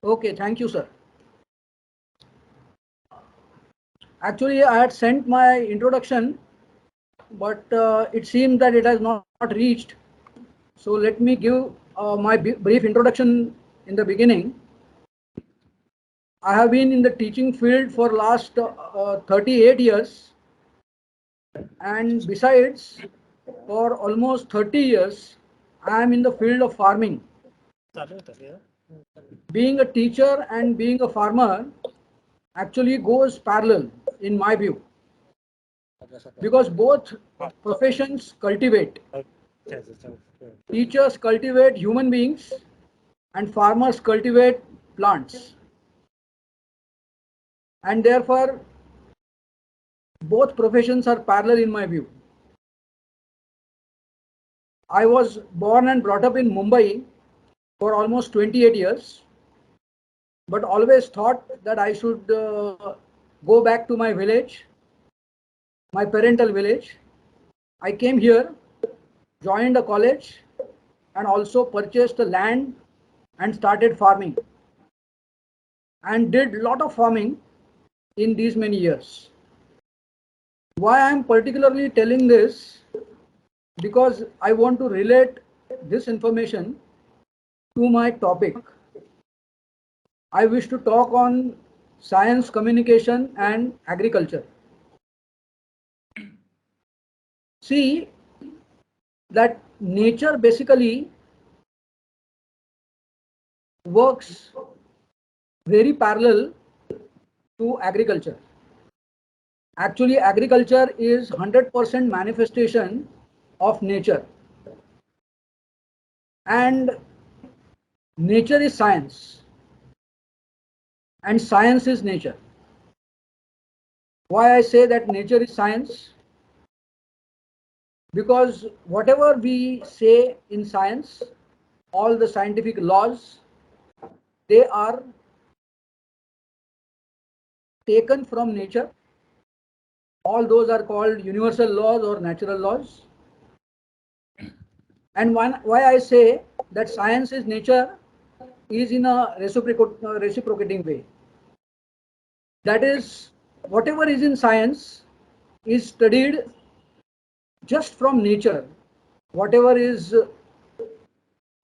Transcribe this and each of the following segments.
Okay, thank you, sir. Actually, I had sent my introduction, but it seems that it has not reached. So let me give my brief introduction in the beginning. I have been in the teaching field for last 38 years, and besides, for almost 30 years, I am in the field of farming. Being a teacher and being a farmer actually goes parallel in my view, because both professions cultivate. Teachers cultivate human beings and farmers cultivate plants, and therefore both professions are parallel in my view. I was born and brought up in Mumbai for almost 28 years, but always thought that I should go back to my village, my parental village. I came here, joined a college, and also purchased a land and started farming, and did lot of farming in these many years. Why I am particularly telling this? Because I want to relate this information to my topic. I wish to talk on science, communication, and agriculture. See that nature basically works very parallel to agriculture. Actually, agriculture is 100% manifestation of nature, and nature is science, and science is nature. Why I say that nature is science? Because whatever we say in science, all the scientific laws, they are taken from nature. All those are called universal laws or natural laws. And why I say that science is nature is in a reciprocating way. That is, whatever is in science is studied just from nature. Whatever is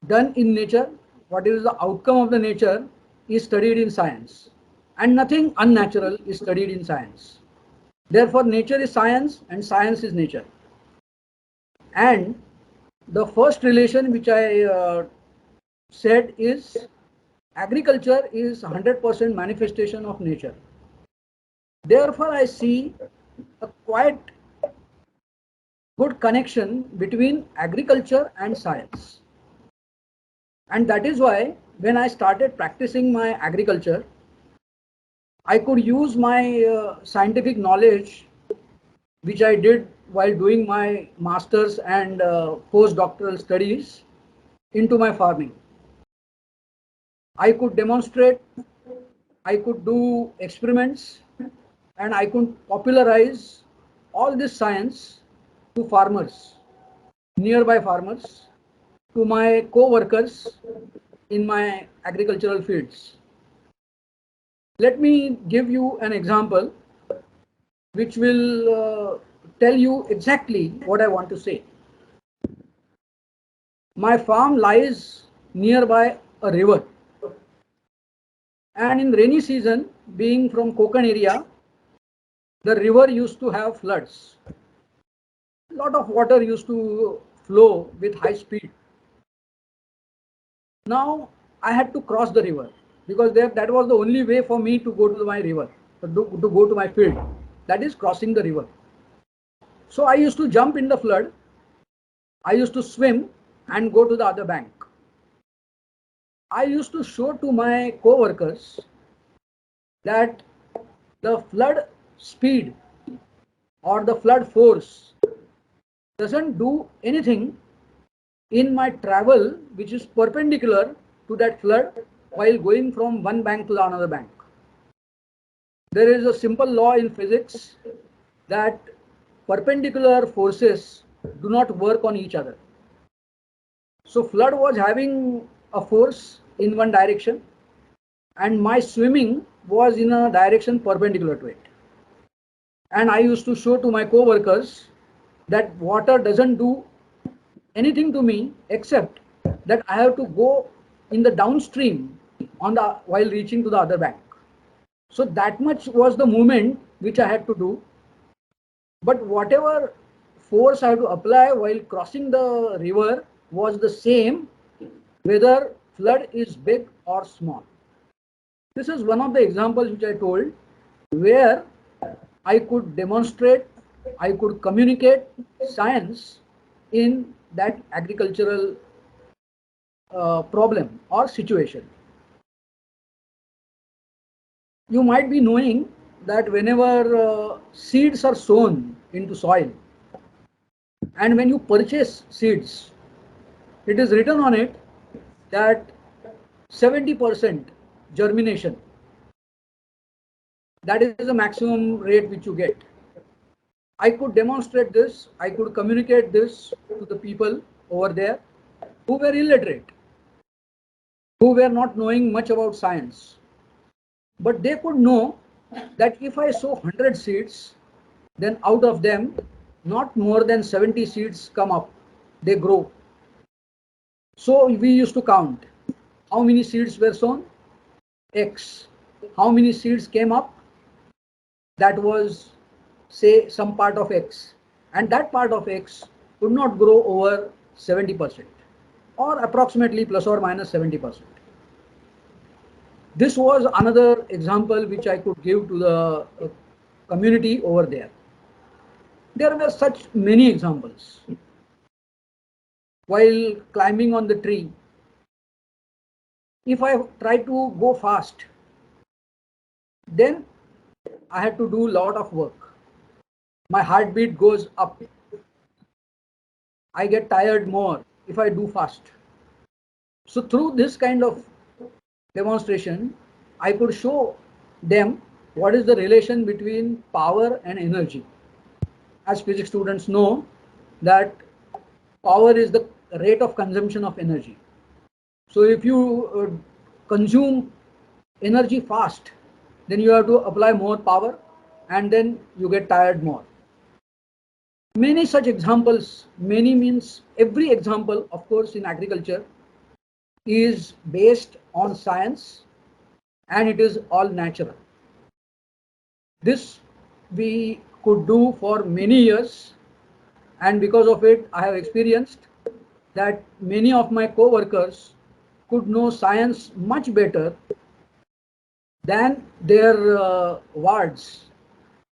done in nature, what is the outcome of the nature is studied in science. And nothing unnatural is studied in science. Therefore, nature is science and science is nature. And the first relation which I said is agriculture is 100% manifestation of nature. Therefore, I see a quite good connection between agriculture and science. And that is why when I started practicing my agriculture, I could use my scientific knowledge which I did while doing my master's and postdoctoral studies into my farming. I could demonstrate, I could do experiments, and I could popularize all this science to farmers, nearby farmers, to my co-workers in my agricultural fields. Let me give you an example which will tell you exactly what I want to say. My farm lies nearby a river, and in rainy season, being from Konkan area, the river used to have floods. A lot of water used to flow with high speed. Now I had to cross the river because that was the only way for me to go to my river, to go to my field. That is crossing the river. So I used to jump in the flood. I used to swim and go to the other bank. I used to show to my co-workers that the flood speed or the flood force doesn't do anything in my travel which is perpendicular to that flood while going from one bank to the another bank. There is a simple law in physics that perpendicular forces do not work on each other. So flood was having a force in one direction and my swimming was in a direction perpendicular to it. And I used to show to my co-workers that water doesn't do anything to me except that I have to go in the downstream while reaching to the other bank. So that much was the movement which I had to do. But whatever force I had to apply while crossing the river was the same, whether flood is big or small. This is one of the examples which I told, where I could demonstrate, I could communicate science in that agricultural problem or situation. You might be knowing that whenever seeds are sown into soil, and when you purchase seeds, it is written on it that 70% germination. That is the maximum rate which you get. I could demonstrate this, I could communicate this to the people over there who were illiterate, who were not knowing much about science. But they could know that if I sow 100 seeds, then out of them, not more than 70 seeds come up, they grow. So we used to count how many seeds were sown, X. How many seeds came up, that was, say, some part of X. And that part of X could not grow over 70%, or approximately plus or minus 70%. This was another example which I could give to the community over there. There were such many examples. While climbing on the tree, if I try to go fast, then I had to do a lot of work. My heartbeat goes up. I get tired more if I do fast. So through this kind of demonstration, I could show them what is the relation between power and energy. As physics students know, that power is the rate of consumption of energy. So if you consume energy fast, then you have to apply more power, and then you get tired more. Many such examples, many means every example, of course, in agriculture is based on science, and it is all natural. This we could do for many years, and because of it I have experienced that many of my co-workers could know science much better than their wards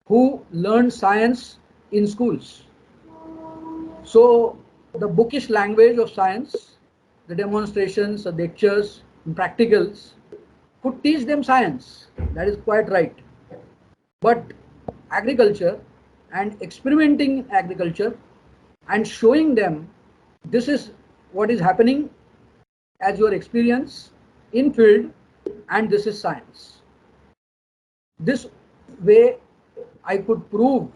who learned science in schools. So the bookish language of science, the demonstrations, the lectures, practicals could teach them science. That is quite right. But agriculture and experimenting in agriculture and showing them this is what is happening as your experience in field, and this is science. This way I could prove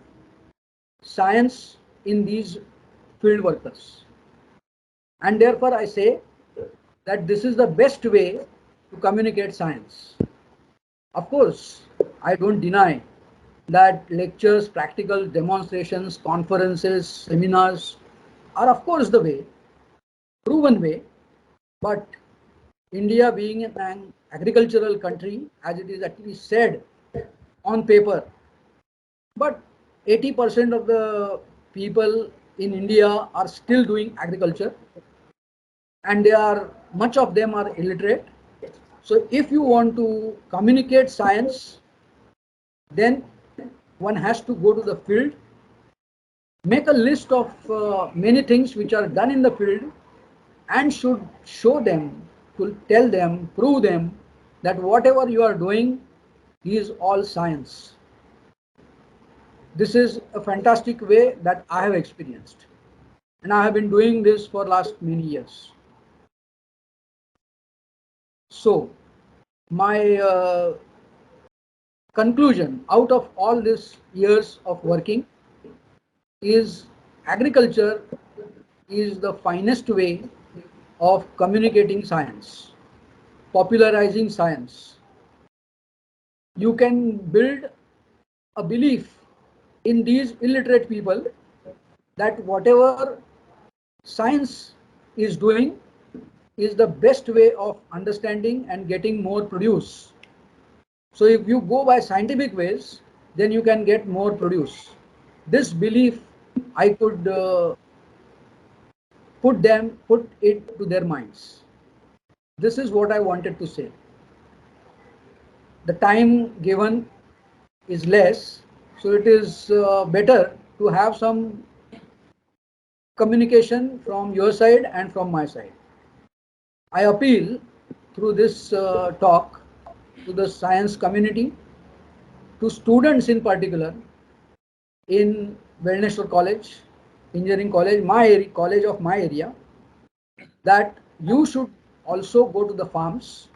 science in these field workers. And therefore I say that this is the best way to communicate science. Of course, I don't deny that lectures, practical demonstrations, conferences, seminars are of course the way, proven way, but India being an agricultural country, as it is actually said on paper, but 80% of the people in India are still doing agriculture, and much of them are illiterate. So if you want to communicate science, then one has to go to the field, make a list of many things which are done in the field, and should show them, to tell them, prove them that whatever you are doing is all science. This is a fantastic way that I have experienced, and I have been doing this for last many years. So my conclusion out of all these years of working is agriculture is the finest way of communicating science, popularizing science, you can build a belief in these illiterate people that whatever science is doing is the best way of understanding and getting more produce. So if you go by scientific ways, then you can get more produce. This belief I could put it to their minds. This is what I wanted to say. The time given is less, so it is better to have some communication from your side and from my side. I appeal through this talk to the science community, to students in particular in Velneshwar College, Engineering College, college of my area, that you should also go to the farms,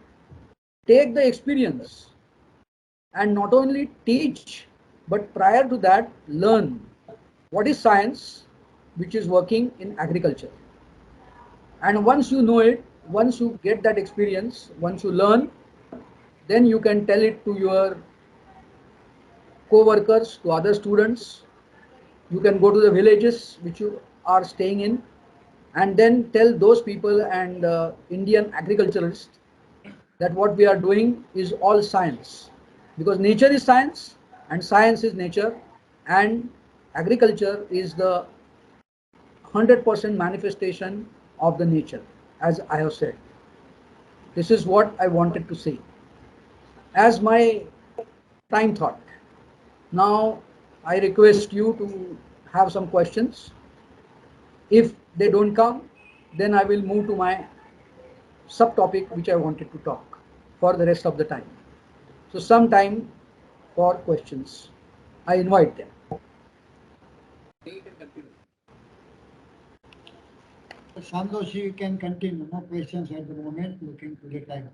take the experience, and not only teach, but prior to that, learn what is science which is working in agriculture. And once you know it, once you get that experience, once you learn, then you can tell it to your co-workers, to other students. You can go to the villages which you are staying in, and then tell those people and Indian agriculturalists that what we are doing is all science, because nature is science and science is nature, and agriculture is the 100% manifestation of the nature, as I have said. This is what I wanted to say as my time thought. Now I request you to have some questions. If they don't come, then I will move to my subtopic which I wanted to talk for the rest of the time. So some time for questions. I invite them. Shyam Joshi, you can continue. No questions at the moment. Looking to the time.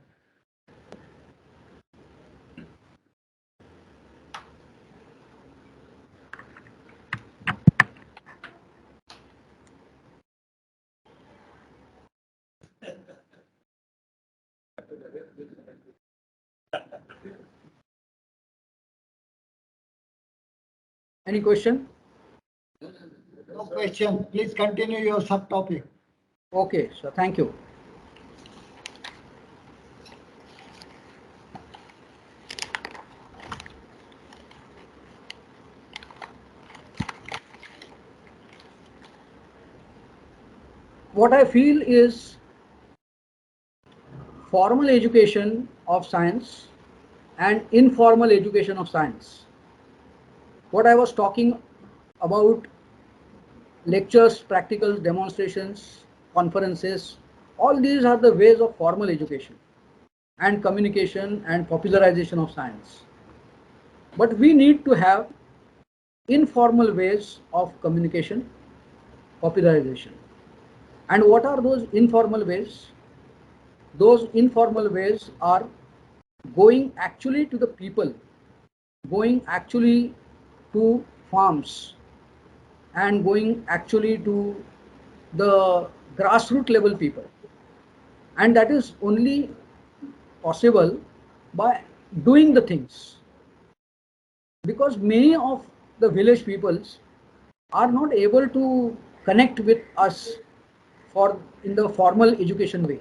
Any question? No question. Please continue your subtopic. Okay, so thank you. What I feel is formal education of science and informal education of science. What I was talking about, lectures, practicals, demonstrations, conferences, all these are the ways of formal education and communication and popularization of science. But we need to have informal ways of communication, popularization. And what are those informal ways? Those informal ways are going actually to the people, going actually to farms, and going actually to the grassroots level people. And that is only possible by doing the things, because many of the village peoples are not able to connect with us for in the formal education way.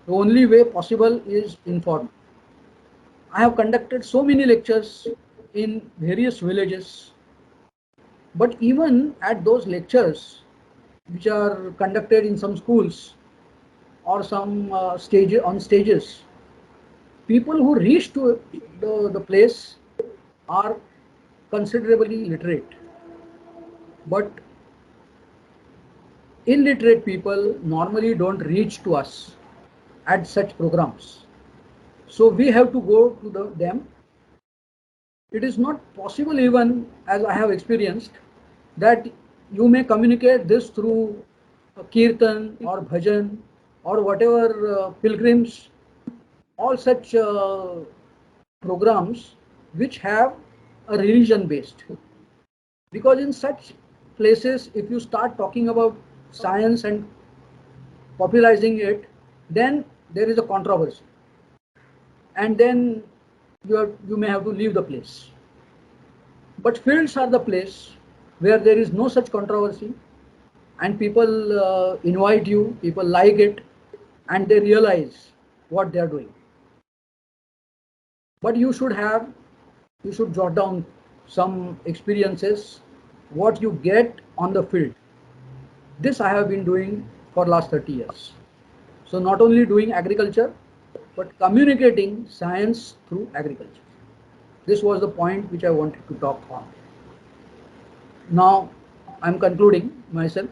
The only way possible is informal. I have conducted so many lectures in various villages, but even at those lectures which are conducted in some schools or some stages, people who reach to the place are considerably literate, but illiterate people normally don't reach to us at such programs. So we have to go to them. It is not possible, even as I have experienced, that you may communicate this through kirtan or bhajan or whatever pilgrims, all such programs which have a religion based. Because in such places, if you start talking about science and popularizing it, then there is a controversy. And then you may have to leave the place. But fields are the place where there is no such controversy, and people invite you, people like it, and they realize what they are doing. But you should jot down some experiences, what you get on the field. This I have been doing for last 30 years. So not only doing agriculture, but communicating science through agriculture. This was the point which I wanted to talk on. Now I'm concluding myself,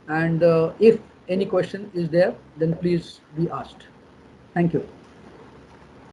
and if any question is there, then please be asked. Thank you.